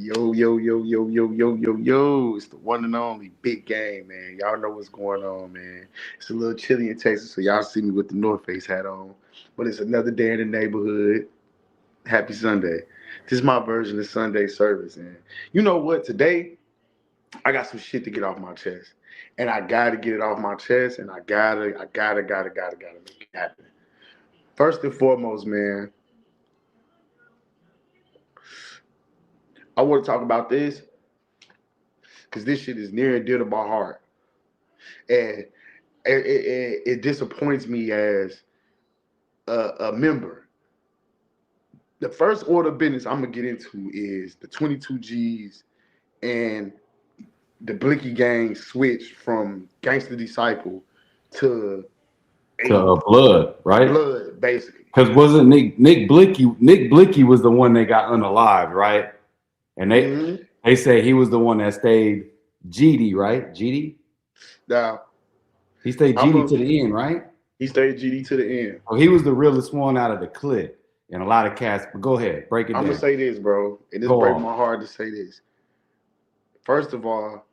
Yo, yo, yo, yo, yo, yo, yo, yo. It's the one and only Big Game, man. Y'all know what's going on, man. It's a little chilly in Texas, so y'all see me with the North Face hat on. But it's another day in the neighborhood. Happy Sunday. This is my version of Sunday service, and you know what? Today, I got some shit to get off my chest. And I gotta get it off my chest, and I gotta make it happen. First and foremost, man, I want to talk about this because this shit is near and dear to my heart. And it disappoints me as a member. The first order of business I'm gonna get into is the 22 G's and the Blicky gang switch from Gangster Disciple to to a Blood, right? blood, basically. Because wasn't Nick Blicky was the one that got unalived, right? And Mm-hmm. they say he was the one that stayed GD, right? GD? Now He stayed I'm GD a to the end, right? he stayed GD to the end. Oh, he was the realest one out of the clique. And a lot of cats, but go ahead, break it I'm gonna down. say this, bro, and this Go breaks off. my heart to say this. First of all,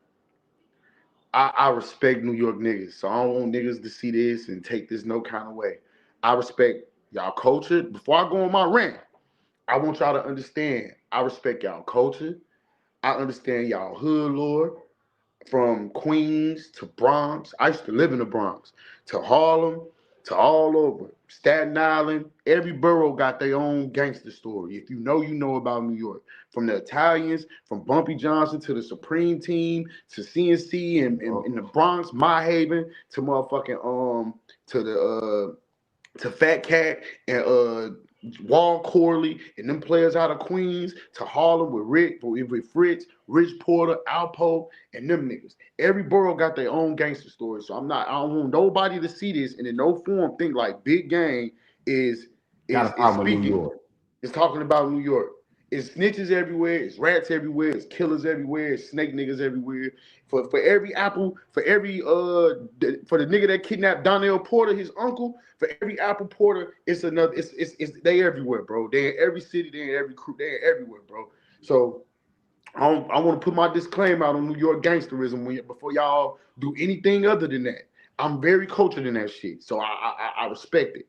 I respect New York niggas, so I don't want niggas to see this and take this no kind of way. I respect y'all culture. Before I go on my rant, I want y'all to understand. I respect y'all culture. I understand y'all hood lore from Queens to Bronx. I used to live in the Bronx to Harlem to all over Staten Island. Every borough got their own gangster story. If you know, you know about New York. From the Italians, from Bumpy Johnson to the Supreme Team to CNC and in the Bronx, My Haven to motherfucking to the to Fat Cat and Wall Corley and them players out of Queens to Harlem with Fritz, Rich Porter, Alpo, and them niggas. Every borough got their own gangster story. So I don't want nobody to see this and in no form think like Big Gang is Got a is problem with New speaking, York. is talking about New York. It's snitches everywhere, it's rats everywhere, it's killers everywhere, it's snake niggas everywhere. For every apple, for every for the nigga that kidnapped Donnell Porter, his uncle, for every apple porter, it's another. It's they everywhere, bro. They in every city, they in every crew, they in everywhere, bro. So I want to put my disclaimer out on New York gangsterism before y'all do anything other than that. I'm very cultured in that shit, so I respect it.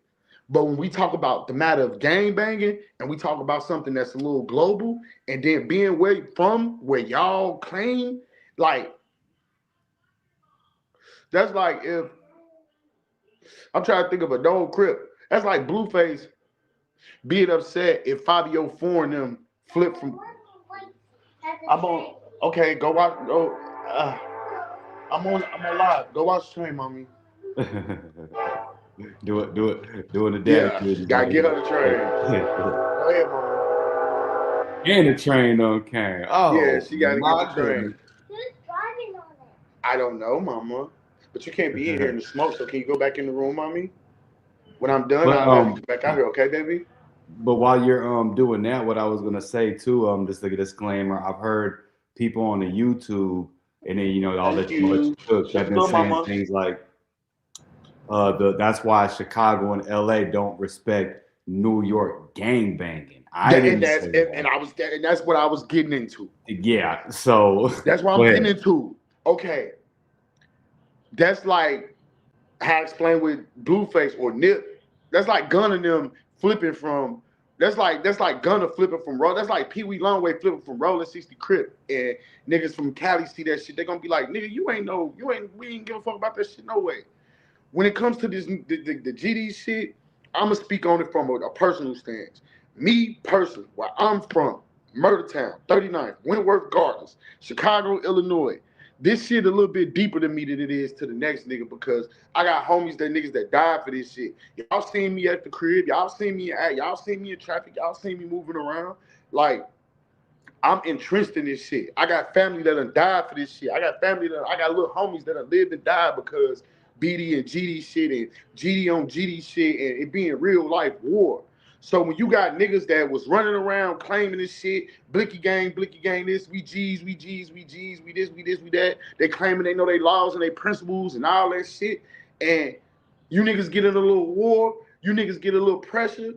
But when we talk about the matter of gang banging and we talk about something that's a little global and then being where y'all claim, like that's like if I'm trying to think of a known crip. That's like Blueface being upset if Fabio Four and them flip from. I'm on. Okay, go watch. Go. Uh, I'm on live. Go watch the train, mommy. Doing the daddy Yeah, duties gotta right get her the train. here. Go ahead, mom. And the train on came. Yeah, Oh she gotta get the my train. goodness. I don't know, mama. But you can't be in here in the smoke. So can you go back in the room, mommy? When I'm done, But I'll have you come back out here. Okay, baby? while you're doing that, what I was gonna say too, just like a disclaimer, I've heard people on the YouTube and then all Thank that much you. cook Shut have the been door, saying mama. things like that's why Chicago and LA don't respect New York gang banging. I That, didn't say and I was and that's what I was getting into. that. Yeah, so That's what go I'm getting ahead. into. Okay, that's like how I explained with Blueface or Nip. That's like gunning them flipping from. That's like Gunner flipping from roll. That's like Pee Wee Longway flipping from Rolling 60 Crip. And niggas from Cali see that shit. They gonna be like, nigga, we ain't give a fuck about that shit no way. When it comes to the GD shit, I'ma speak on it from a personal stance. Me personally, where I'm from, Murder Town, 39th, Wentworth Gardens, Chicago, Illinois. This shit a little bit deeper to me than it is to the next nigga because I got homies that niggas that died for this shit. Y'all seen me at the crib, y'all seen me in traffic, y'all seen me moving around. Like I'm entrenched in this shit. I got family that done died for this shit. I got little homies that have lived and died because BD and GD shit and GD on GD shit and it being real life war. So when you got niggas that was running around claiming this shit, Blicky gang, this, we this, we that, they claiming they know they laws and they principles and all that shit. And you niggas get in a little war, you niggas get a little pressure,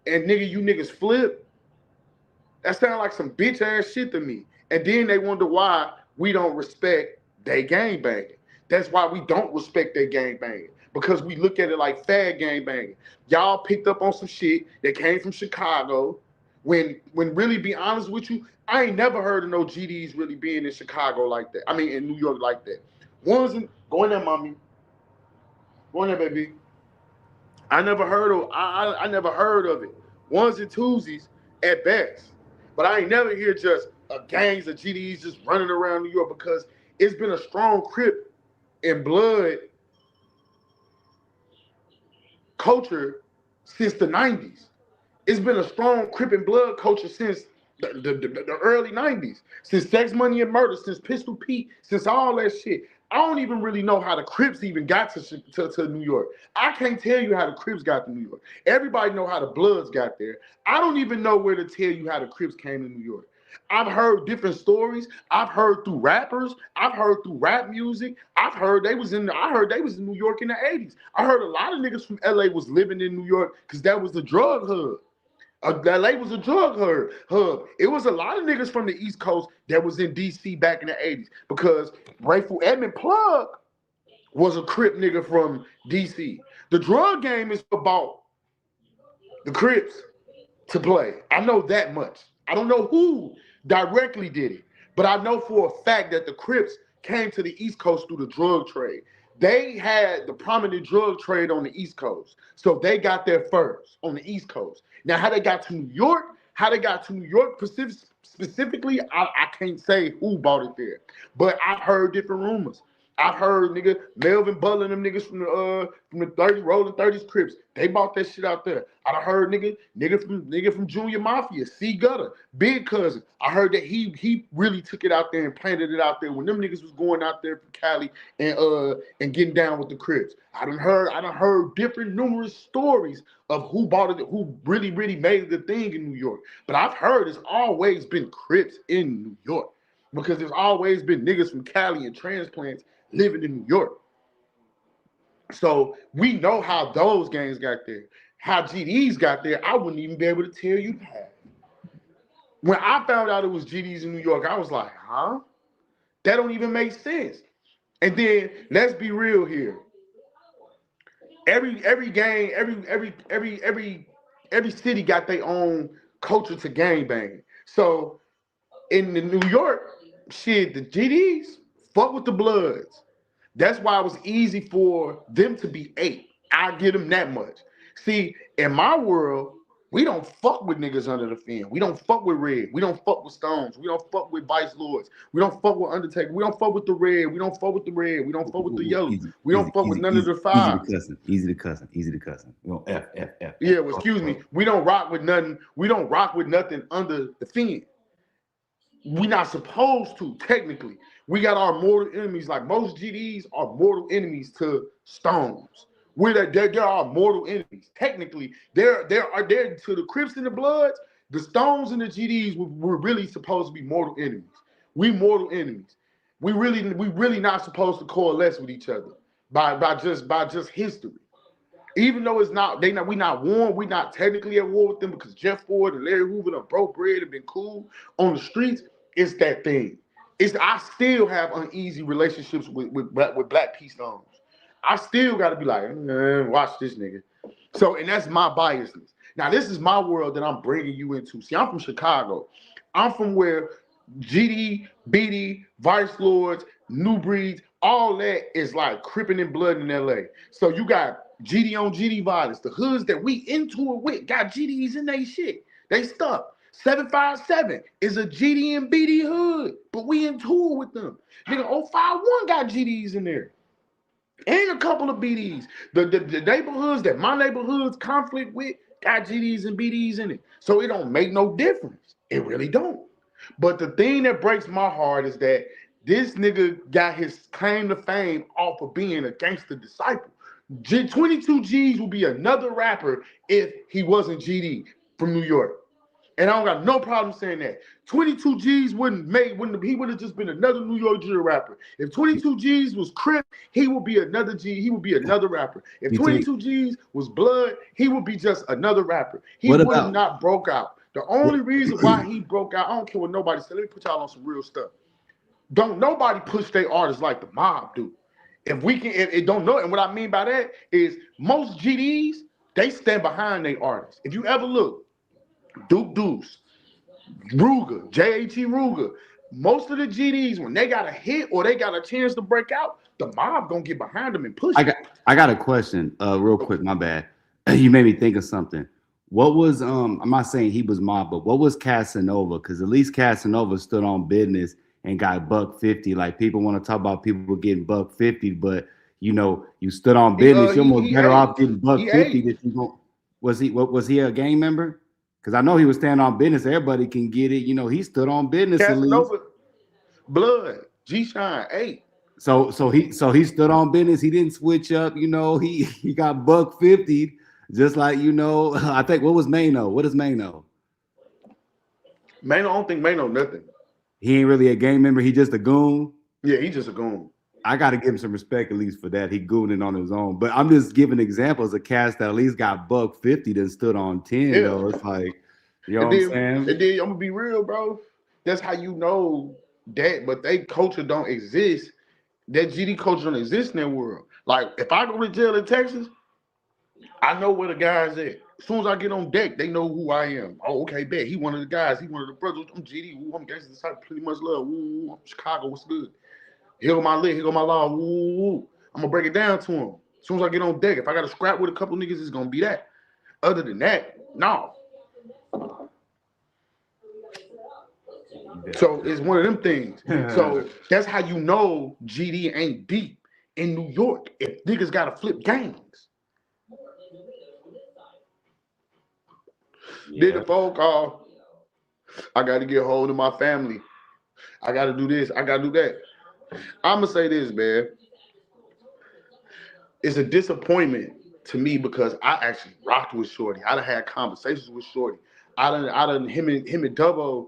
and nigga, you niggas flip. That sounds like some bitch ass shit to me. And then they wonder why we don't respect they gang banging. That's why we don't respect their gang banging. Because we look at it like fad gang banging. Y'all picked up on some shit that came from Chicago. When really be honest with you, I ain't never heard of no GDs really being in Chicago like that. I mean in New York like that. One's in go in there, mommy. Go in there, baby. I never heard of it. Ones and twosies at best. But I ain't never hear just gangs of GDs just running around New York because it's been a strong Crip and blood culture since the 90s. It's been a strong Crip and blood culture since the early 90s. Since Sex, Money, and Murder, since Pistol Pete, since all that shit. I don't even really know how the Crips even got to New York. I can't tell you how the Crips got to New York. Everybody know how the Bloods got there. I don't even know where to tell you how the Crips came to New York. I've heard different stories. I've heard through rappers. I've heard through rap music. I heard they was in New York in the 80s. I heard a lot of niggas from LA was living in New York because that was the drug hub. LA was a drug hub. It was a lot of niggas from the East Coast that was in DC back in the 80s because Grateful Edmund Plug was a Crip nigga from DC. The drug game is about the Crips to play. I know that much. I don't know who directly did it, but I know for a fact that the Crips came to the East Coast through the drug trade. They had the prominent drug trade on the East Coast, so they got there first on the East Coast. Now, how they got to New York, specifically, I can't say who bought it there, but I've heard different rumors. I've heard nigga Melvin Butler and them niggas from the 30 rolling 30s Crips. They bought that shit out there. I heard nigga from Junior Mafia, C Gutter, Big Cousin. I heard that he really took it out there and planted it out there when them niggas was going out there from Cali and getting down with the Crips. I done heard different numerous stories of who bought it, who really made it the thing in New York. But I've heard it's always been Crips in New York because there's always been niggas from Cali and transplants living in New York. So we know how those gangs got there. How GDs got there, I wouldn't even be able to tell you that. When I found out it was GDs in New York, I was like, huh? That don't even make sense. And then let's be real here. Every gang, every city got their own culture to gang banging. So in the New York, shit, the GDs fuck with the Bloods. That's why it was easy for them to be 8. I give them that much. See, in my world, we don't fuck with niggas under the fin. We don't fuck with Red. We don't fuck with Stones. We don't fuck with Vice Lords. We don't fuck with Undertaker. We don't fuck with the Red. We don't fuck with the Red. We don't fuck with the Yellow. We don't fuck with none of the 5. Easy to cussing. We don't F. Yeah, well, excuse me. We don't rock with nothing. We don't rock with nothing under the fin. We're not supposed to, technically. We got our mortal enemies. Like most GDs are mortal enemies to Stones. There are mortal enemies. Technically, they're to the Crips and the Bloods. The Stones and the GDs were really supposed to be mortal enemies. We mortal enemies. We really not supposed to coalesce with each other by just history. Even though we not war, we not technically at war with them because Jeff Ford and Larry Hoover done broke bread and been cool on the streets. It's that thing. I still have uneasy relationships with Black P Stones. I still got to be like, watch this nigga. So, and that's my biasness. Now, this is my world that I'm bringing you into. See, I'm from Chicago. I'm from where GD, BD, Vice Lords, New Breeds, all that is like cripping in blood in LA. So you got GD on GD violence. The hoods that we into it with got GDs in they shit. They stuck. 757 is a GD and BD hood, but we in tour with them. Nigga, 051 got GDs in there. And a couple of BDs. The neighborhoods that my neighborhoods conflict with got GDs and BDs in it. So it don't make no difference. It really don't. But the thing that breaks my heart is that this nigga got his claim to fame off of being a gangster disciple. 22 G's would be another rapper if he wasn't GD from New York. And I don't got no problem saying that. 22 G's he would have just been another New York drill rapper. If 22 G's was Crip, he would be another G, he would be another rapper. If 22 G's was Blood, he would be just another rapper. He would have not broke out. The only reason why he broke out, I don't care what nobody said. Let me put y'all on some real stuff. Don't nobody push their artists like the mob do. If we can, if it don't know, and what I mean by that is most GDs, they stand behind their artists. If you ever look, Duke Deuce, Ruger, JAT Ruger, most of the GDs, when they got a hit or they got a chance to break out, the mob gonna get behind them and push I them. got a question, real quick. My bad. You made me think of something. What was I'm not saying he was mob, but what was Casanova? Because at least Casanova stood on business and got $150. Like people want to talk about people getting $150, but you know, you stood on business. You're almost better off getting $150 than you go. Was he a gang member? Because I know he was standing on business. Everybody can get it. You know, he stood on business at least. Casanova, Blood, G Shine, 8. So he stood on business. He didn't switch up. You know, he got $150. Just like, you know, I think, what was Mano? What is Mano? Mano, I don't think Mano nothing. He ain't really a gang member. He just a goon. Yeah, he just a goon. I got to give him some respect at least for that. He gooning on his own. But I'm just giving examples of cats that at least got $150 that stood on 10. Yeah. Though. It's like, you know what I'm saying? And then I'm going to be real, bro. That's how you know that, but they culture don't exist. That GD culture don't exist in that world. Like, if I go to jail in Texas, I know where the guys at. As soon as I get on deck, they know who I am. Oh, okay, bet. He one of the guys. He one of the brothers. I'm GD. Ooh, I'm gangster. Pretty much love. Ooh, I'm Chicago. What's good? Here go my lit. Here go my law. Ooh. I'm going to break it down to him. As soon as I get on deck, if I got to scrap with a couple niggas, it's going to be that. Other than that, no. So it's one of them things. So that's how you know GD ain't deep in New York. If niggas got to flip gangs. Yeah. Did the phone call. I got to get hold of my family. I got to do this. I got to do that. I'm going to say this, man. It's a disappointment to me because I actually rocked with Shorty. I done had conversations with Shorty. Him and Dubbo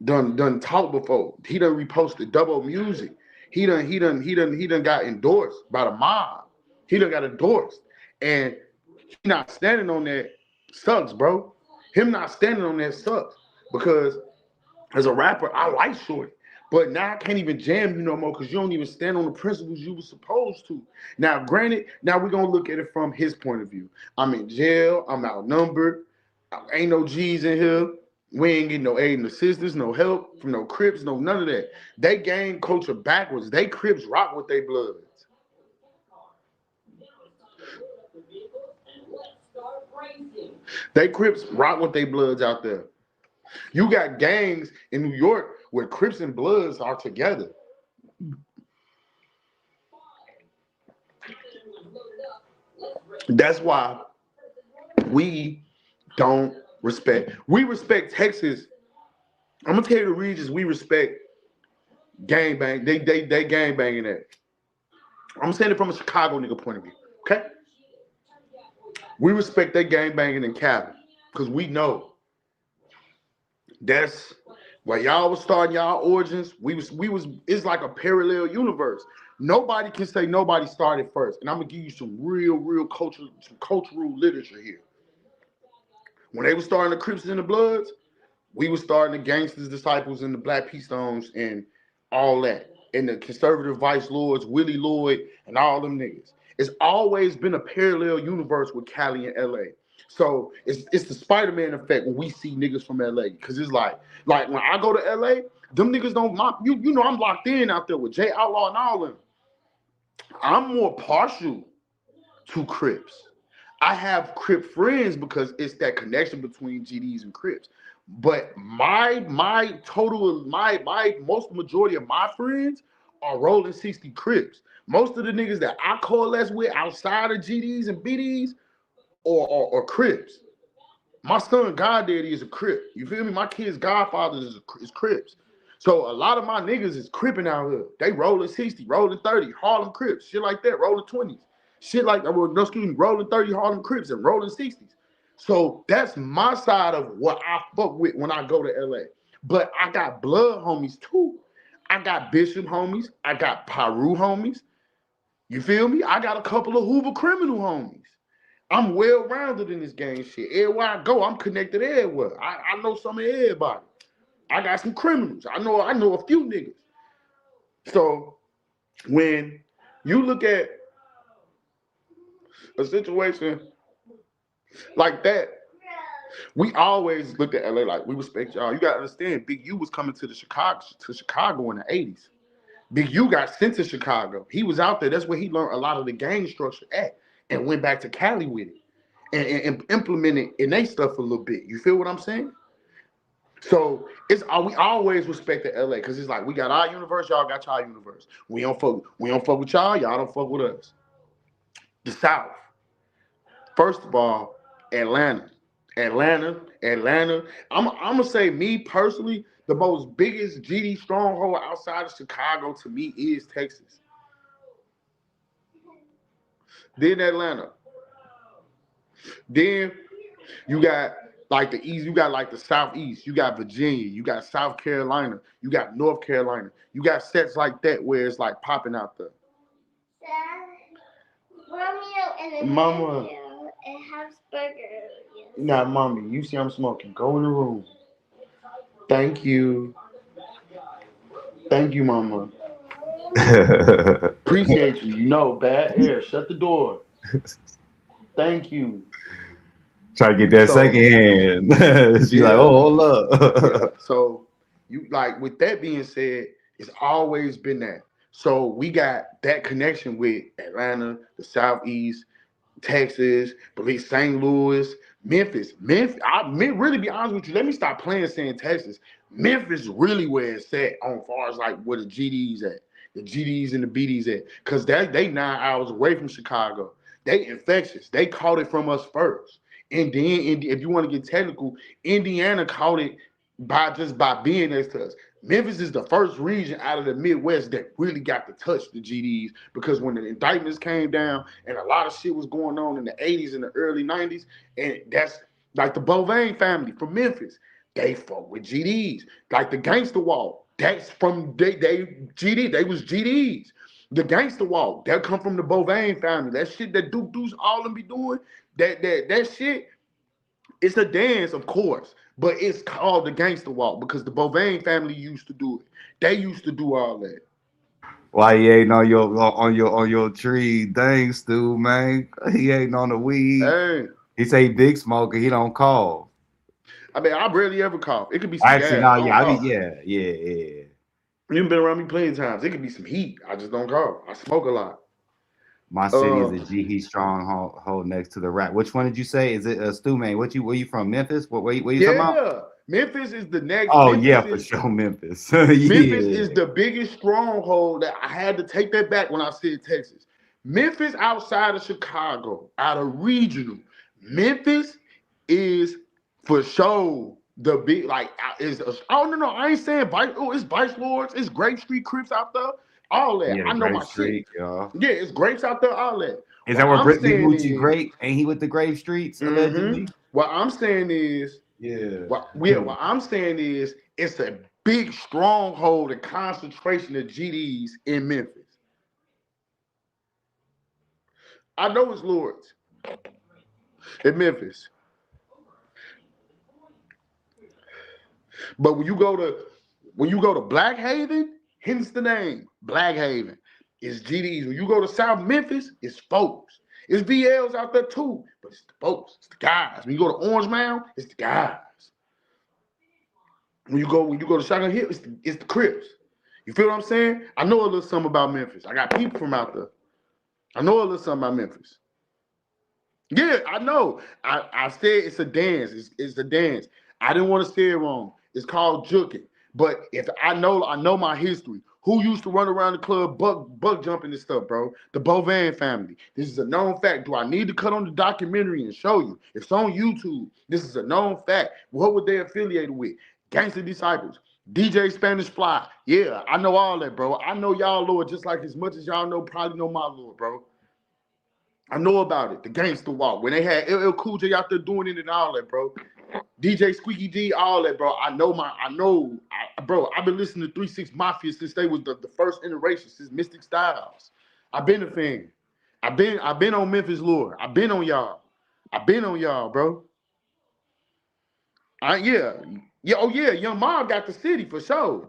done talked before. He done reposted Dubbo music. He done got endorsed by the mob. He done got endorsed. And he not standing on that sucks, bro. Him not standing on that sucks. Because as a rapper, I like Shorty. But now I can't even jam you no more because you don't even stand on the principles you were supposed to. Now, granted, now we're going to look at it from his point of view. I'm in jail. I'm outnumbered. Ain't no G's in here. We ain't getting no aid and assistance, no help from no Crips, no none of that. They gang culture backwards. They Crips rock with their bloods. They Crips rock with their bloods out there. You got gangs in New York where Crips and Bloods are together. That's why we don't respect. We respect Texas. I'm gonna tell you the regions we respect gang bang. They gang banging that. I'm saying it from a Chicago nigga point of view. Okay? We respect that gang banging in Cali because we know. That's why y'all was starting y'all origins. We was. It's like a parallel universe. Nobody can say nobody started first. And I'm gonna give you some real cultural literature here. When they were starting the Crips and the Bloods, we were starting the Gangsters, Disciples, and the Black P Stones and all that. And the conservative vice lords, Willie Lloyd, and all them niggas. It's always been a parallel universe with Cali and LA. So it's the Spider-Man effect when we see niggas from LA. Cause it's like when I go to LA, them niggas don't you know I'm locked in out there with Jay Outlaw and all them. I'm more partial to Crips. I have Crip friends because it's that connection between GDs and Crips. But my most majority of my friends are rolling 60 Crips. Most of the niggas that I coalesce with outside of GDs and BDs or Crips. My son Goddaddy is a Crip. You feel me? My kid's godfather is Crips. So a lot of my niggas is Cripping out here. They rolling 60, rolling 30, Harlem Crips, shit like that, rolling 20s. Shit like that, rolling 30 Harlem Crips and rolling 60s. So that's my side of what I fuck with when I go to LA. But I got blood homies too. I got Bishop homies. I got Paru homies. You feel me? I got a couple of Hoover criminal homies. I'm well rounded in this game shit. Everywhere I go, I'm connected everywhere. I know some of everybody. I got some criminals. I know a few niggas. So when you look at a situation like that, we always look at LA like we respect y'all. You gotta understand, Big U was coming to Chicago in the '80s. Big U got sent to Chicago. He was out there. That's where he learned a lot of the gang structure at, and went back to Cali with it and implemented in they stuff a little bit. You feel what I'm saying? So we always respect the LA because it's like we got our universe, y'all got y'all universe. We don't fuck with y'all don't fuck with us. The South. First of all, Atlanta. Atlanta. I'm gonna say me personally, the most biggest GD stronghold outside of Chicago to me is Texas. Then Atlanta. Then you got like the East, you got like the Southeast, you got Virginia, you got South Carolina, you got North Carolina, you got sets like that where it's like popping out there. Romeo and Mama, it has burgers. Nah, mommy, you see I'm smoking. Go in the room. Thank you. Thank you, mama. Appreciate you. No, bad air. Shut the door. Thank you. Try to get that So, second hand. She like, yeah, oh, hold yeah. up. So, you like with that being said, it's always been that. So, we got that connection with Atlanta, the Southeast, Texas, believe St. Louis, Memphis. Really be honest with you. Let me stop playing saying Texas. Memphis really where it's at on far as like where the GDs at, the GDs and the BDs at, because they 9 hours away from Chicago. They infectious. They caught it from us first, and then if you want to get technical, Indiana caught it by being next to us. Memphis is the first region out of the Midwest that really got to touch the GDs because when the indictments came down and a lot of shit was going on in the 80s and the early 90s, and that's like the Bovain family from Memphis. They fought with GDs. Like the Gangster Wall. That's from they was GDs. The Gangster Wall, that come from the Bovain family. That shit that Duke Deuce all them be doing, that shit, it's a dance, of course, but it's called the Gangster Walk because the Bovain family used to do it. They used to do all that. Why he ain't on your tree? Dang, Stu, man. He ain't on the weed. Hey, He say big smoker, he don't call. I mean, I barely ever cough. It could be some Actually, gas. no, I don't yeah, I mean, cough. yeah. You've been around me plenty of times. It could be some heat. I just don't cough. I smoke a lot. My city is Uh, a G stronghold next to the rack. Which one did you say? Is it Stu, man? Where you from? Memphis? Where you talking about? yeah, Memphis is the next. Oh yeah, for sure, Memphis. Memphis is Yeah. the biggest stronghold that I had to take that back when I said Texas. Memphis outside of Chicago, out of regional. Memphis is for sure the big is oh no, I ain't saying Vice. Oh, it's Vice Lords, it's Grape Street Crips out there, all that. Yeah, the I know Grape my shit. Street, yeah. Yeah, it's grapes out there, all that. Is What that where I'm Big saying Moochie is, Grape? Ain't he with the Grape Streets mm-hmm. allegedly? What I'm saying is, Yeah. what I'm saying is, it's a big stronghold and concentration of GDs in Memphis. I know it's Lords in Memphis, but when you go to Black Haven, hence the name Black Haven. It's GDs. When you go to South Memphis, it's folks. It's VLs out there too, but it's the folks. It's the guys. When you go to Orange Mound, it's the guys. When you go to Shotgun Hill, it's the Crips. You feel what I'm saying? I know a little something about Memphis. I got people from out there. I know a little something about Memphis. Yeah, I know. I said it's a dance. It's a dance. I didn't want to say it wrong. It's called juking. But if I know my history. Who used to run around the club buck jumping and stuff, bro? The Bovan family. This is a known fact. Do I need to cut on the documentary and show you? It's on YouTube. This is a known fact. What would they affiliated with? Gangster Disciples. DJ Spanish Fly. Yeah, I know all that, bro. I know y'all Lord just like as much as y'all probably know my Lord, bro. I know about it. The Gangster Walk. When they had LL Cool J out there doing it and all that, bro. DJ Squeaky D, all that, bro. Bro, I've been listening to 3 6 Mafia since they was the first iteration, since Mystic Styles. I've been a fan. I've been on Memphis Lore. I've been on y'all. I've been on y'all, bro. Yeah. Yeah, oh yeah, Young Mob got the city for sure.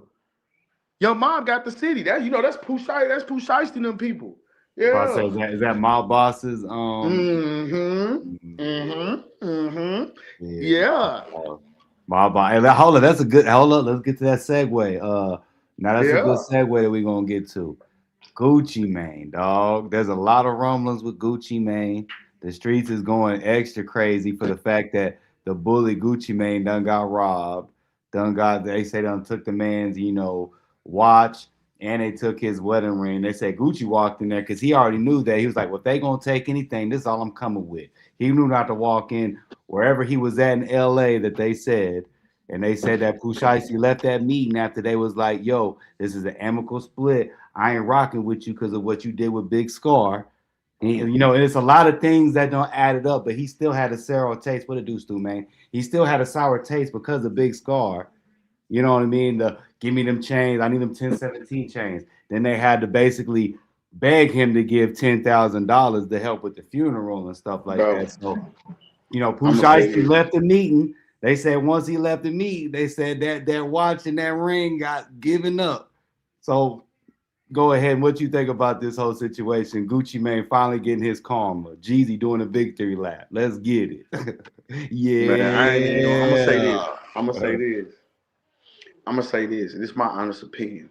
Young Mob got the city. That that's Pooh Shiesty, that's Pooh Shiesty and them people. If I say Yeah. is that my boss's Mm-hmm. Mm-hmm. Mm-hmm. yeah. Yeah. My boss. Hey, hold on, that's a good hold up. Let's get to that segue. Now that's a good Yeah. segue that we're gonna get to. Gucci Mane, dog. There's a lot of rumblings with Gucci Mane. The streets is going extra crazy for the fact that the bully Gucci Mane done got robbed. They say done took the man's, watch and they took his wedding ring. They said Gucci walked in there because he already knew that. He was like, well, if they gonna take anything, this is all I'm coming with. He knew not to walk in wherever he was at in LA that they said. And they said that Pooh Shiesty left that meeting after they was like, yo, this is an amicable split. I ain't rocking with you because of what you did with Big Scar. And it's a lot of things that don't add it up, but he still had a sour taste. What it do, Stu, man? He still had a sour taste because of Big Scar. You know what I mean? The give me them chains. I need them 1017 chains. Then they had to basically beg him to give $10,000 to help with the funeral and stuff like Bro, that. So, Pooh I'm gonna say Shiesty this. left the meeting. They said once he left the meeting, they said that watch and that ring got given up. So go ahead. What you think about this whole situation? Gucci Mane finally getting his karma. Jeezy doing a victory lap. Let's get it. Man, I ain't even gonna I'm gonna say Yeah. this. I'm gonna say this. I'm gonna say this, and this is my honest opinion.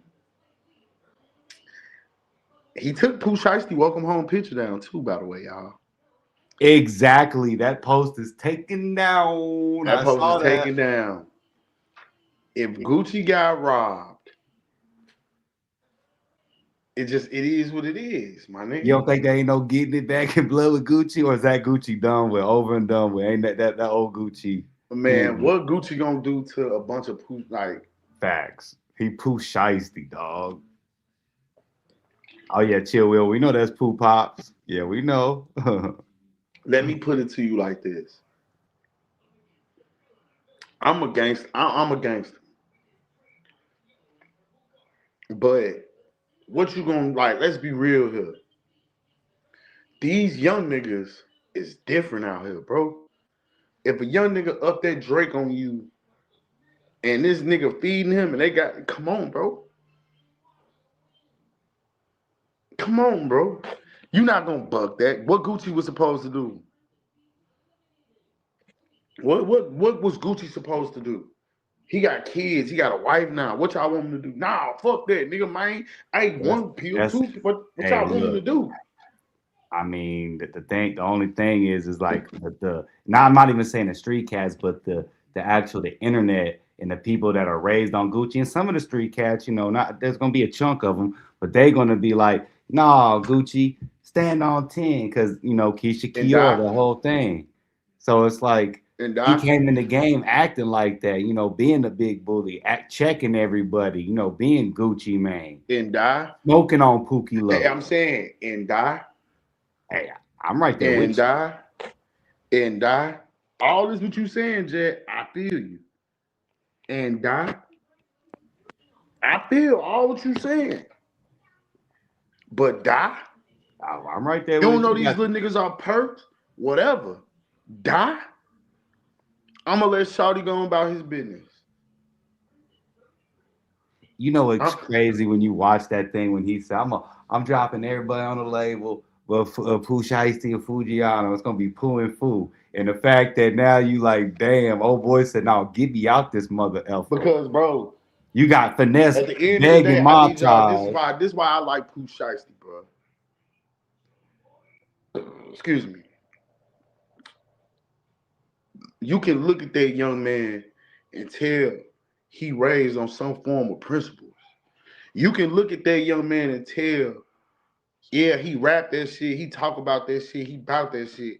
He took Pooh Shiesty welcome home picture down too, by the way, y'all. Exactly. That post is taken down. That I post is saw that. taken down. If Gucci got robbed, it is what it is, my You nigga. don't think there ain't no getting it back in blood with Gucci, or is that Gucci done with, over and done with? Ain't that old Gucci? Man, what Gucci gonna do to a bunch of Pooh like Facts. He Pooh Shiesty, dog. Oh yeah, chill, Will. We know that's Pooh Pops. Yeah, we know. let me put it to you like this. I'm a gangster. I'm a gangster. But what you gonna like, let's be real here. These young niggas is different out here, bro. If a young nigga up that Drake on you and this nigga feeding him and they got come on, bro. Come on, bro. You not gonna buck that. What Gucci was supposed to do? What was Gucci supposed to do? He got kids. He got a wife now. What y'all want him to do? Nah, fuck that, nigga, man. I ain't that's, one pill, that's two. What hey, y'all want him to look. do? I mean, the only thing is like the now I'm not even saying the street cats, but the internet and the people that are raised on Gucci and some of the street cats, not there's gonna be a chunk of them, but they're gonna be like, nah, Gucci, stand on 10, because Keisha And Kior, die the whole thing. So it's like and he die came in the game acting like that, being the big bully, checking everybody, being Gucci Mane, and die. smoking on Pookie Hey, Low. I'm saying and die Hey, I'm right there and with you. die and die. All this what you saying, Jet. I feel you. And die. I feel all what you saying. But die. I'm right there You don't with know you. these little niggas are perked. Whatever. Die. I'm gonna let Shawty go on about his business. It's crazy when you watch that thing when he said, I'm dropping everybody on the label, but Pooh Shiesty and Fujiano, it's gonna be Pooh and Fu. And the fact that now you like, damn, old boy said, now get me out this mother effer. Because, bro, You got finesse at the end of the day, begging I mob need y'all. This is ties. why. This is why I like Pooh Shiesty, bro. Excuse me. You can look at that young man and tell he raised on some form of principles. You can look at that young man and tell, yeah, he rap that shit, he talk about that shit, he bout that shit,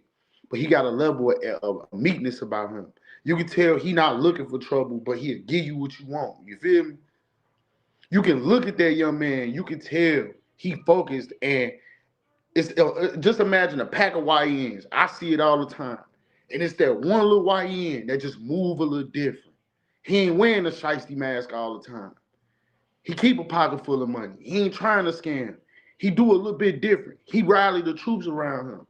but he got a level of meekness about him. You can tell he not looking for trouble, but he'll give you what you want. You feel me? You can look at that young man, you can tell he focused, and it's just imagine a pack of YNs. I see it all the time. And it's that one little YN that just move a little different. He ain't wearing a shiesty mask all the time. He keep a pocket full of money. He ain't trying to scam. He do a little bit different. He rally the troops around him.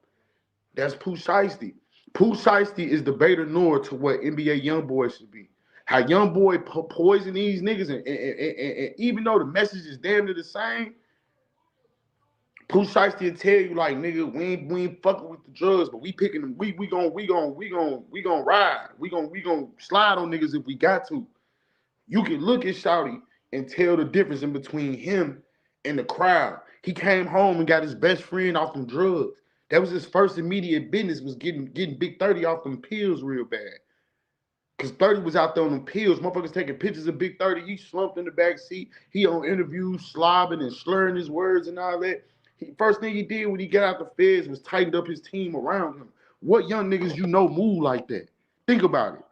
That's Pooh Shiesty. Pooh Shiesty is the beta Noor to what NBA YoungBoy should be. How YoungBoy poison these niggas, and even though the message is damn near the same, Pooh Shiesty will tell you like, nigga, we ain't fucking with the drugs, but we picking them. We gonna ride. We gonna slide on niggas if we got to. You can look at Shawty and tell the difference in between him and the crowd. He came home and got his best friend off them drugs. That was his first immediate business, was getting Big 30 off them pills real bad. Cause 30 was out there on them pills. Motherfuckers taking pictures of Big 30. He slumped in the back seat. He on interviews, slobbing and slurring his words and all that. First thing he did when he got out the feds was tightened up his team around him. What young niggas you know move like that? Think about it.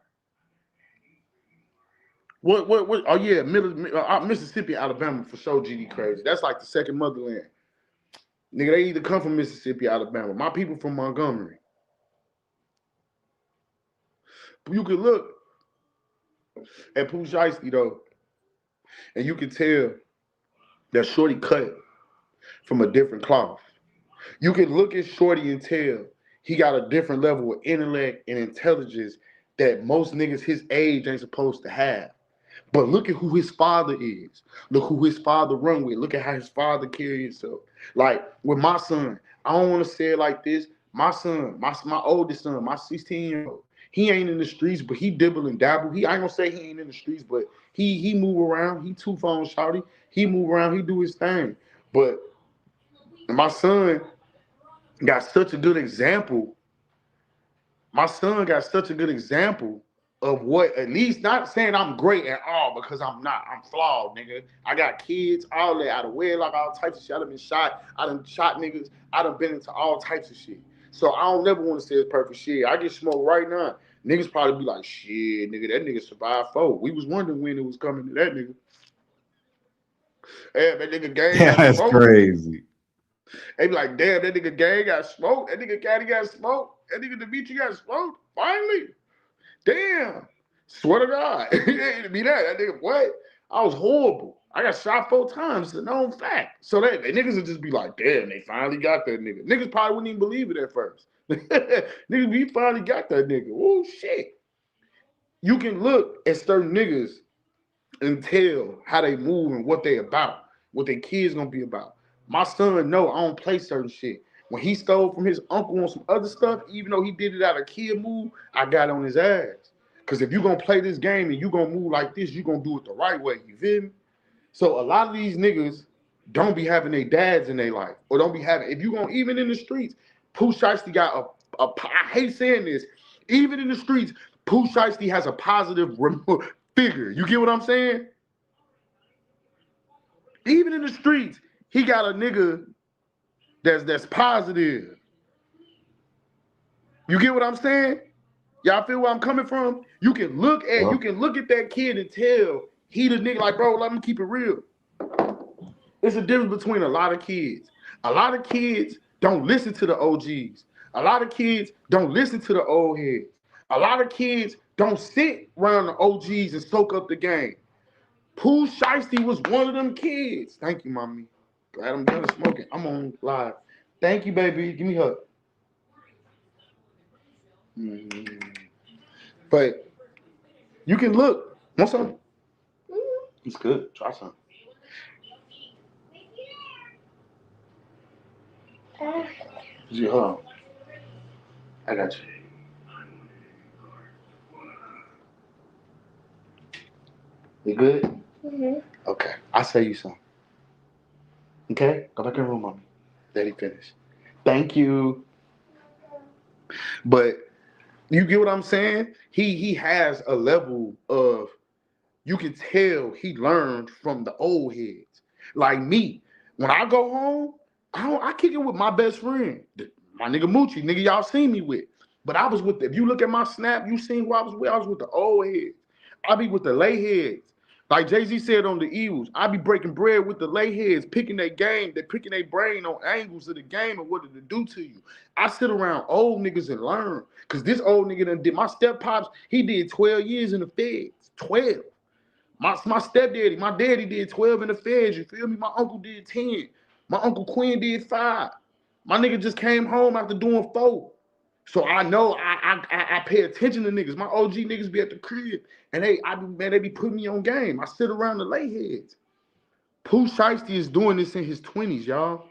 What? Oh yeah, Mississippi, Alabama for sure. GD crazy. That's like the second motherland. Nigga, they either come from Mississippi, Alabama. My people from Montgomery. You can look at Pooh Shiesty though, and you can tell that Shorty cut from a different cloth. You can look at Shorty and tell he got a different level of intellect and intelligence that most niggas his age ain't supposed to have. But look at who his father is. Look who his father run with. Look at how his father carry himself. Like with my son, I don't want to say it like this. My son, my oldest son, my 16-year-old, he ain't in the streets, but he dibble and dabble. I ain't gonna say he ain't in the streets, but he move around. He 2 phone shawty. He move around. He do his thing. But my son got such a good example. My son got such a good example of what, at least not saying I'm great at all, because I'm not. I'm flawed, nigga. I got kids, all that, out of wedlock, all types of shit. I done been shot. I done shot niggas. I done been into all types of shit. So I don't never want to say it's perfect shit. I get smoked right now. Niggas probably be like, shit, nigga, that nigga survived 4. We was wondering when it was coming to that nigga. Hey, that nigga gang got That's smoked. crazy. They be like, damn, that nigga gang got smoked. That nigga Caddy got smoked. That nigga Dimitri got smoked. Finally. Damn. Swear to God. It ain't be that. That nigga, what? I was horrible. I got shot 4 times. It's a known fact. So they niggas would just be like, damn, they finally got that nigga. Niggas probably wouldn't even believe it at first. Niggas, we finally got that nigga. Oh, shit. You can look at certain niggas and tell how they move and what they about, what their kids gonna be about. My son know I don't play certain shit. When he stole from his uncle on some other stuff, even though he did it out of kid move, I got on his ass. Because if you're going to play this game and you're going to move like this, you're going to do it the right way. You feel me? So a lot of these niggas don't be having their dads in their life. Or don't be having, if you're going, even in the streets, Pooh Shiesty got I hate saying this, even in the streets, Pooh Shiesty has a positive figure. You get what I'm saying? Even in the streets, he got a nigga that's positive. You get what I'm saying? Y'all feel where I'm coming from? You can look at that kid and tell he the nigga, like, bro, let me keep it real. It's a difference between a lot of kids. A lot of kids don't listen to the OGs. A lot of kids don't listen to the old heads. A lot of kids don't sit around the OGs and soak up the game. Pooh Shiesty was one of them kids. Thank you, mommy. Glad I'm done smoking. I'm on live. Thank you, baby. Give me a hug. But you can look. Want some? It's good. Try some. Hold on. I got you. You good? Mm-hmm. Okay. I'll say you some. Okay? Go back in the room, mommy. Daddy finished. Thank you. But you get what I'm saying? He has a level of, you can tell he learned from the old heads. Like me, when I go home, I kick it with my best friend, my nigga Moochie, nigga y'all seen me with. But I was with if you look at my snap, you seen who I was with. I was with the old heads. I be with the lay heads. Like Jay-Z said on the Eagles, I be breaking bread with the lay heads, picking their game, they're picking their brain on angles of the game and what it do to you. I sit around old niggas and learn. Cause this old nigga done did, my step pops, he did 12 years in the feds. 12. My stepdaddy, my daddy did 12 in the feds, you feel me? My uncle did 10. My uncle Quinn did 5. My nigga just came home after doing 4. So I know I pay attention to niggas. My OG niggas be at the crib, and they be putting me on game. I sit around the lay heads. Pooh Shiesty is doing this in his 20s, y'all.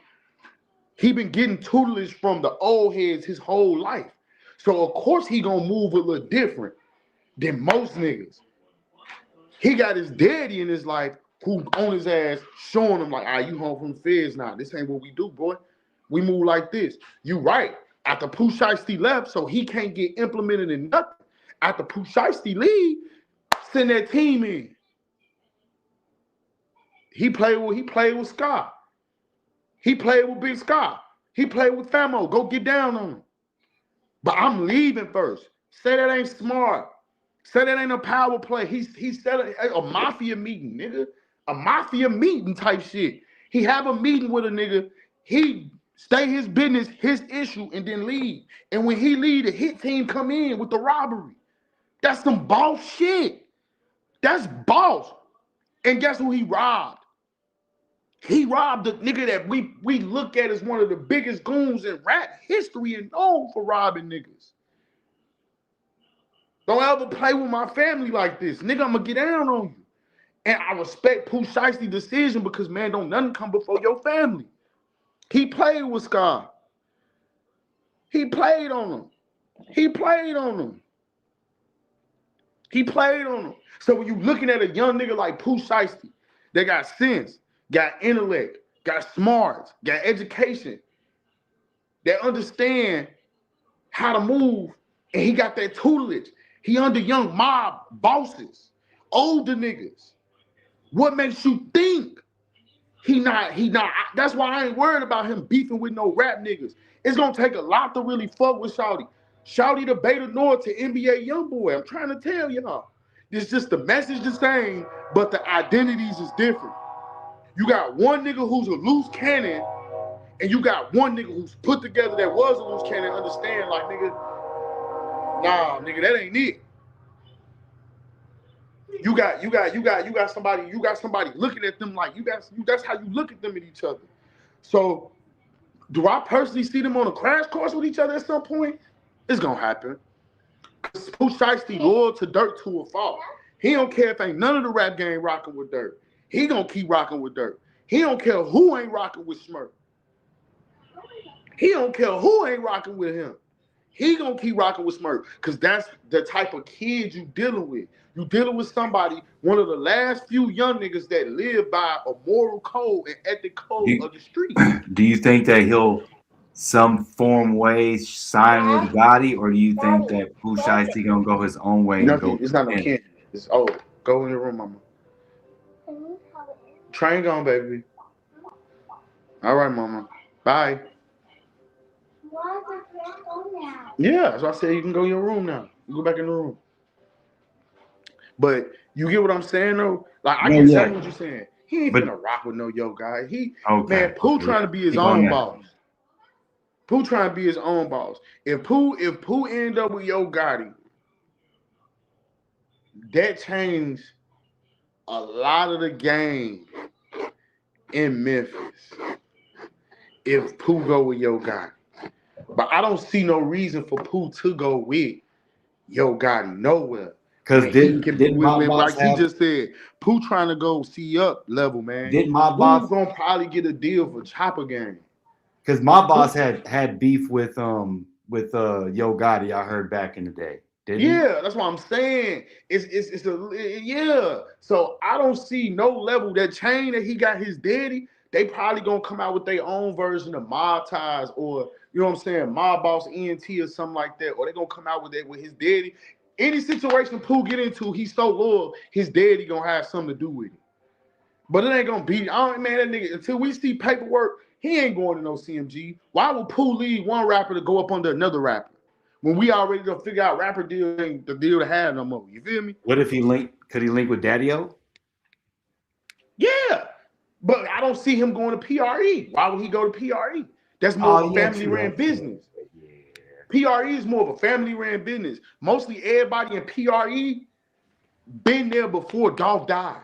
He been getting tutelage from the old heads his whole life. So of course he gonna move a little different than most niggas. He got his daddy in his life who on his ass showing him like, you home from the feds now. This ain't what we do, boy. We move like this. You right. After Pooh Shiesty left, so he can't get implemented in nothing. After Pooh Shiesty leave, send that team in. He played with Scott. He played with Big Scott. He played with Famo. Go get down on him. But I'm leaving first. Say that ain't smart. Say that ain't a power play. He said a mafia meeting, nigga. A mafia meeting type shit. He have a meeting with a nigga. He stay his business, his issue, and then leave. And when he leave, the hit team come in with the robbery. That's some boss shit. That's boss. And guess who he robbed? He robbed the nigga that we look at as one of the biggest goons in rap history and known for robbing niggas. Don't ever play with my family like this. Nigga, I'm gonna get down on you. And I respect Pooh Shiesty's decision because, man, don't nothing come before your family. He played with Scar. He played on him. He played on him. He played on him. So when you looking at a young nigga like Pooh Shiesty, that got sense, got intellect, got smarts, got education, that understand how to move, and he got that tutelage. He under young mob bosses, older niggas. What makes you think he not? That's why I ain't worried about him beefing with no rap niggas. It's gonna take a lot to really fuck with Shawty. Shawty the Beta North to NBA Youngboy. I'm trying to tell y'all. It's just the message the same, but the identities is different. You got one nigga who's a loose cannon, and you got one nigga who's put together that was a loose cannon. Understand, like, nigga, nah, nigga, that ain't it. You got somebody looking at them like that's how you look at them at each other. So do I personally see them on a crash course with each other at some point? It's gonna happen. Pooh Shiesty loyal to Dirt to a fault. He don't care if ain't none of the rap game rocking with Dirt. He gonna keep rocking with Dirt. He don't care who ain't rocking with Smurf. He don't care who ain't rocking with him. He gonna keep rocking with Smurf because that's the type of kid you dealing with. You dealing with somebody, one of the last few young niggas that live by a moral code and ethic code of the street. Do you think that he'll some form way sign with Gotti, or do you think that Pooh Shiesty gonna go his own way and go? It's not no kid. It's go in the room, mama. Train gone, baby. All right, mama. Bye. Yeah, that's why I said you can go in your room now. You go back in the room. But you get what I'm saying, though? Like, I get exactly what you're saying. He ain't finna rock with no yo guy. Man, Pooh trying to be his own boss. Pooh trying to be his own boss. If Pooh end up with Yo Gotti, that changed a lot of the game in Memphis. If Pooh go with Yo Gotti. But I don't see no reason for Pooh to go with Yo Gotti nowhere. Because didn't my boss like he just said, Pooh trying to go see up level, man. Didn't my boss gonna probably get a deal for Chopper Gang? Because my boss had beef with Yo Gotti, I heard back in the day. Yeah, that's what I'm saying. Yeah. So I don't see no level. That chain that he got his daddy, they probably gonna come out with their own version of Mob Ties, or you know what I'm saying, Mob Boss ENT or something like that, or they gonna come out with that with his daddy. Any situation Pooh get into, he's so loyal, his daddy gonna have something to do with it. But it ain't gonna be, man, that nigga, until we see paperwork, he ain't going to no CMG. Why would Pooh leave one rapper to go up under another rapper when we already gonna figure out rapper deal ain't the deal to have no more? You feel me? What if could he link with Daddy-O? Yeah, but I don't see him going to PRE. Why would he go to PRE? That's more of a family-ran business. PRE is more of a family-ran business. Mostly everybody in PRE been there before Dolph died.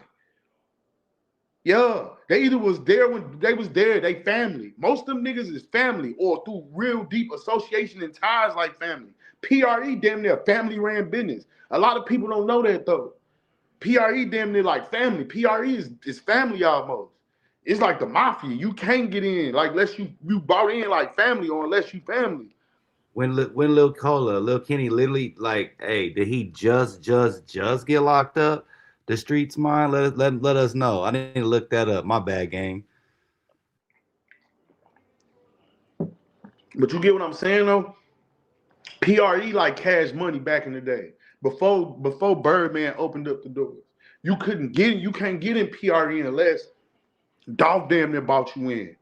Yeah, they either was there when they was there, they family. Most of them niggas is family or through real deep association and ties like family. PRE damn near family ran business. A lot of people don't know that though. PRE damn near like family. PRE is family almost. It's like the mafia. You can't get in like unless you bought in like family or unless you family. When Lil Kenny literally like, hey, did he just get locked up? The streets mind. Let us know. I need to look that up. My bad, gang. But you get what I'm saying though? PRE like cash money back in the day. Before Birdman opened up the doors. You can't get in PRE unless Dolph damn near bought you in.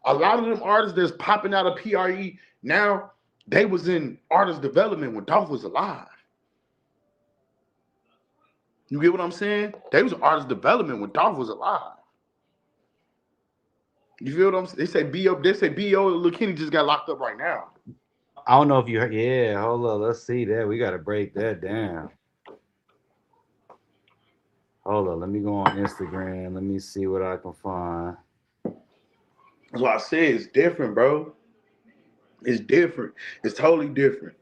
A lot of them artists that's popping out of PRE now, they was in artist development when Dolph was alive. You get what I'm saying? They was artist development when Dolph was alive. You feel what I'm saying? They say B.O. Lil Kenny just got locked up right now. I don't know if you heard. Yeah, hold on. Let's see that. We got to break that down. Hold on. Let me go on Instagram. Let me see what I can find. That's why I say it's different, bro. It's different. It's totally different.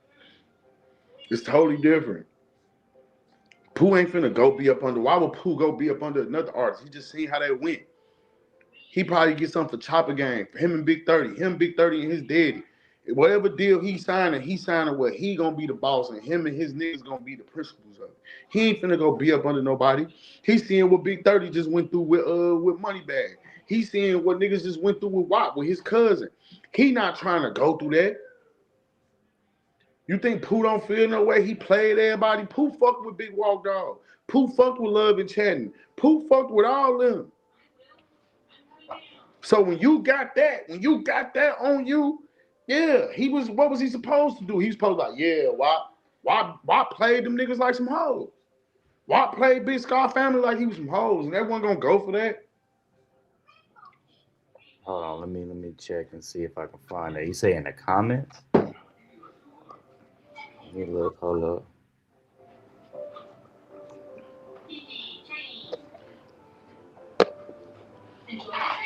It's totally different. Pooh ain't finna go be up under. Why would Pooh go be up under another artist? He just seen how they went. He probably get something for Chopper Gang for him and Big 30. Him, Big 30, and his daddy. Whatever deal he signing what he gonna be the boss, and him and his niggas gonna be the principals of it. He ain't finna go be up under nobody. He seeing what Big 30 just went through with Moneybag. He seeing what niggas just went through with WAP, with his cousin. He not trying to go through that. You think Pooh don't feel no way? He played everybody. Pooh fucked with Big Walk Dog. Pooh fucked with Love and Chatting. Pooh fucked with all them. So when you got that on you, yeah, what was he supposed to do? He was supposed to like, yeah, why play them niggas like some hoes? Why play Big Scar Family like he was some hoes? And everyone gonna go for that? Hold on. Let me check and see if I can find that. You say in the comments? Let me look. Hold up.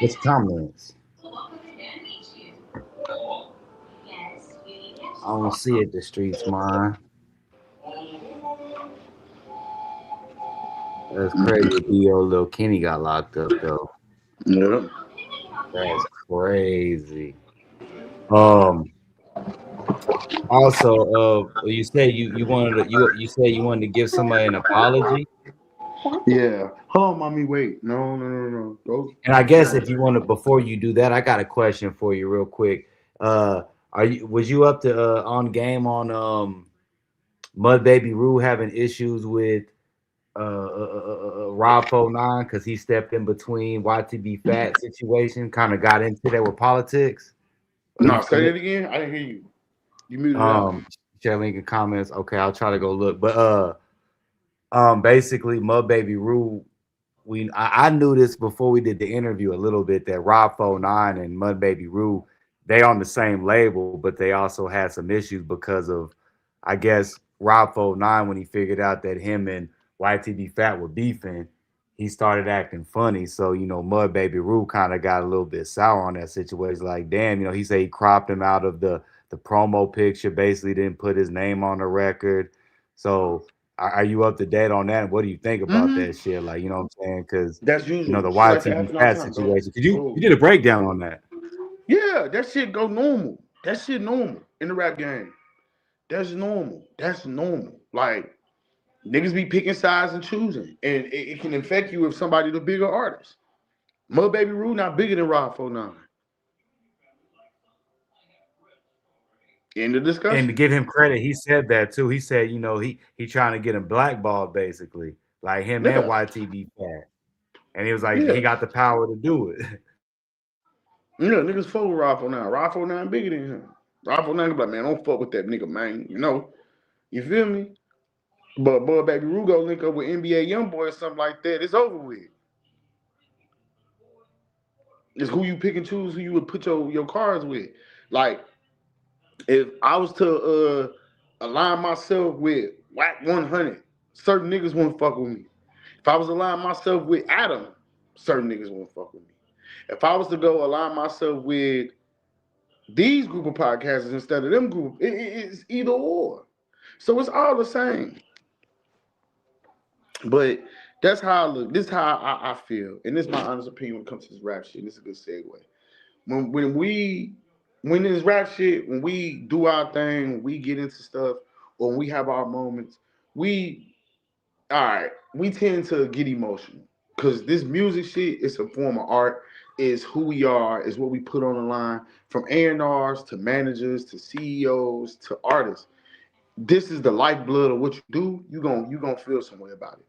What's comments? I don't see it. The streets, mine. That's crazy. B.O. Lil Kenny got locked up though. Yeah. That's crazy. Um. Also, you said you wanted to, you said you wanted to give somebody an apology. Yeah. Oh, mommy, wait. No. Go. And I guess if you want to, before you do that, I got a question for you, real quick. Was you up to on game on Mud Baby Rue having issues with Rob 49 because he stepped in between YTB Fat situation, kind of got into that with politics? No, say that again. I didn't hear you. You muted out. Share link in comments. Okay, I'll try to go look. But basically, Mud Baby Rue. I knew this before we did the interview a little bit that Rob 49 and Mud Baby Rue, they on the same label, but they also had some issues because of, I guess, Rob 49, when he figured out that him and YTB Fat were beefing, he started acting funny. So, Mud Baby Rue kind of got a little bit sour on that situation. Like, damn, he said he cropped him out of the promo picture, basically didn't put his name on the record. So are you up to date on that? What do you think about that shit? Like, you know what I'm saying? Because that's usual. The YTB Fat situation. Because you did a breakdown on that. Yeah, that shit go normal. That shit normal in the rap game. That's normal. That's normal. Like, niggas be picking sides and choosing. And it can affect you if somebody the bigger artist. Mud Baby Rue not bigger than Rob 49. End of discussion. And to give him credit, he said that too. He said, he trying to get him blackballed, basically. Like him and YTB Fat. And he was like, he got the power to do it. Yeah, niggas fuck with Rob 49. Rob 49 bigger than him. Rob 49 be like, man, don't fuck with that nigga, man. You feel me? But Bud Baby Rue go link up with NBA Youngboy or something like that. It's over with. It's who you pick and choose, who you would put your cards with. Like, if I was to align myself with Whack 100, certain niggas won't fuck with me. If I was aligning myself with Adam, certain niggas won't fuck with me. If I was to go align myself with these group of podcasters instead of them group, it's either or. So it's all the same. But that's how I look. This is how I feel. And this is my honest opinion when it comes to this rap shit. This is a good segue. When this rap shit, when we do our thing, when we get into stuff, or when we have our moments, we we tend to get emotional. Cause this music shit is a form of art, is who we are, is what we put on the line, from A&Rs to managers to CEOs to artists. This is the lifeblood of what you do. You gonna feel some way about it.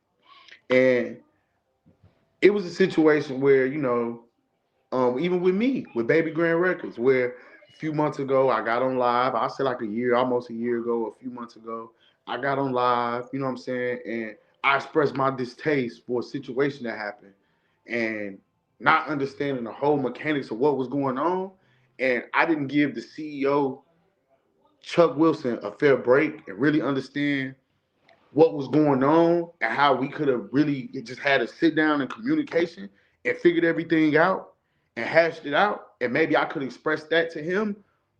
And it was a situation where, even with me, with Baby Grand Records, where a few months ago I got on live. I said like almost a year ago, a few months ago, I got on live, you know what I'm saying? And I expressed my distaste for a situation that happened and not understanding the whole mechanics of what was going on. And I didn't give the CEO, Chuck Wilson, a fair break and really understand what was going on and how we could have really just had a sit down and communication and figured everything out and hashed it out. And maybe I could express that to him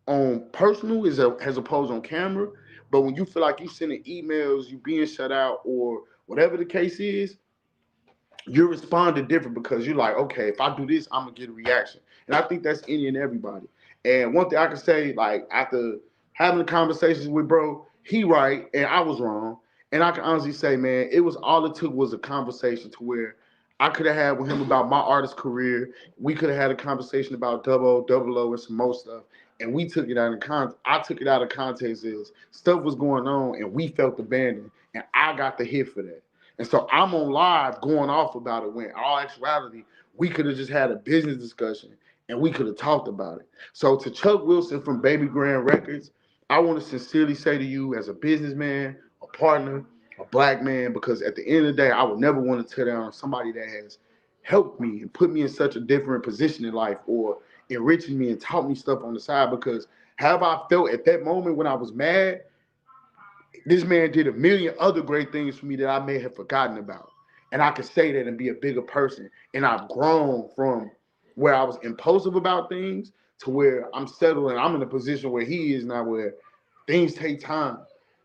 on personal as opposed on camera. But when you feel like you sending emails, you being shut out, or whatever the case is, you responded different because you're like, okay, if I do this, I'm gonna get a reaction. And I think that's any and everybody. And one thing I can say, like after having the conversations with bro, he right and I was wrong. And I can honestly say, man, it was all it took was a conversation to where I could have had with him about my artist career. We could have had a conversation about double O, and some more stuff. And we took it out of context. I took it out of context as stuff was going on and we felt abandoned. And I got the hit for that. And so I'm on live going off about it when in all actuality, we could have just had a business discussion and we could have talked about it. So to Chuck Wilson from Baby Grand Records, I want to sincerely say to you as a businessman, a partner, a black man, because at the end of the day, I would never want to tear down somebody that has helped me and put me in such a different position in life or enriching me and taught me stuff on the side, because have I felt at that moment when I was mad, this man did a million other great things for me that I may have forgotten about. And I can say that and be a bigger person. And I've grown from where I was impulsive about things to where I'm settled and I'm in a position where he is now, where things take time.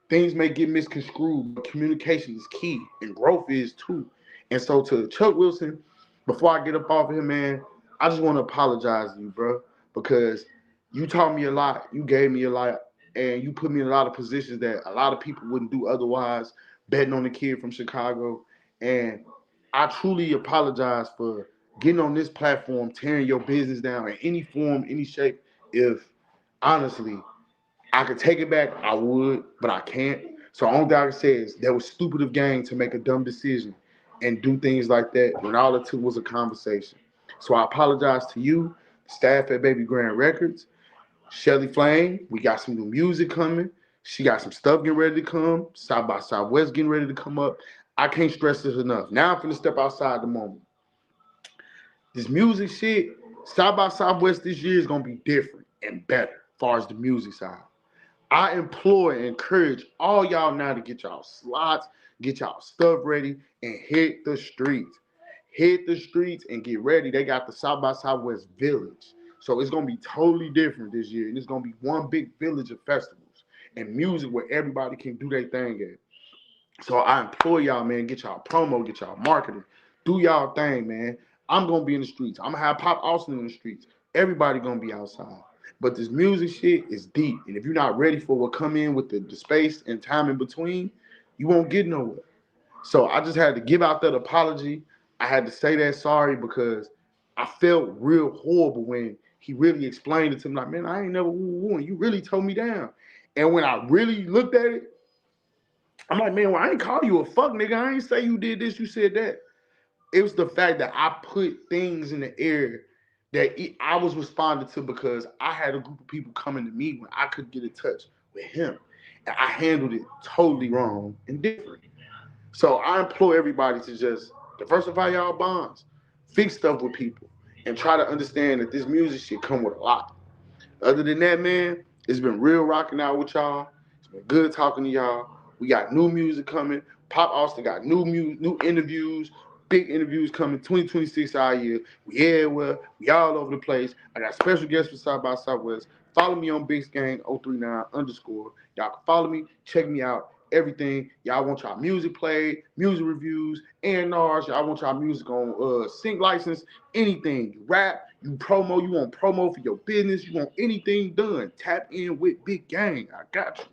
Things may get misconstrued, but communication is key and growth is too. And so to Chuck Wilson, before I get up off of him, man, I just want to apologize to you, bro, because you taught me a lot. You gave me a lot, and you put me in a lot of positions that a lot of people wouldn't do otherwise, betting on the kid from Chicago. And I truly apologize for getting on this platform, tearing your business down in any form, any shape. If honestly, I could take it back, I would, but I can't. So all that I can say is that was stupid of gang to make a dumb decision and do things like that when all it took was a conversation. So I apologize to you, staff at Baby Grand Records. Shelly Flame, we got some new music coming. She got some stuff getting ready to come. South by Southwest getting ready to come up. I can't stress this enough. Now I'm finna step outside the moment. This music shit, South by Southwest this year is gonna be different and better as far as the music side. I implore and encourage all y'all now to get y'all slots, get y'all stuff ready, and hit the streets. Hit the streets and get ready. They got the South by Southwest Village. So it's gonna be totally different this year. And it's gonna be one big village of festivals and music where everybody can do their thing at. So I implore y'all, man, get y'all promo, get y'all marketing, do y'all thing, man. I'm gonna be in the streets. I'm gonna have Pop Austin in the streets. Everybody gonna be outside. But this music shit is deep. And if you're not ready for what come in with the space and time in between, you won't get nowhere. So I just had to give out that apology. I had to say that sorry because I felt real horrible when he really explained it to me. Like, man, I ain't never won. You really told me down. And when I really looked at it, I'm like, man, well, I ain't call you a fuck nigga. I ain't say you did this, you said that. It was the fact that I put things in the air that I was responding to because I had a group of people coming to me when I could get in touch with him. And I handled it totally wrong and different. So I implore everybody to just diversify y'all bonds, fix stuff with people, and try to understand that this music shit come with a lot. Other than that, man, it's been real rocking out with y'all. It's been good talking to y'all. We got new music coming. Pop Austin got new interviews, big interviews coming 2026 our year. We everywhere. We all over the place. I got special guests for South by Southwest. Follow me on Big Gang 039 _. Y'all can follow me, check me out, everything. Y'all want y'all music played, music reviews, A&Rs. Y'all want y'all music on sync license, anything. You rap, you promo, you want promo for your business, you want anything done. Tap in with Big Gang. I got you.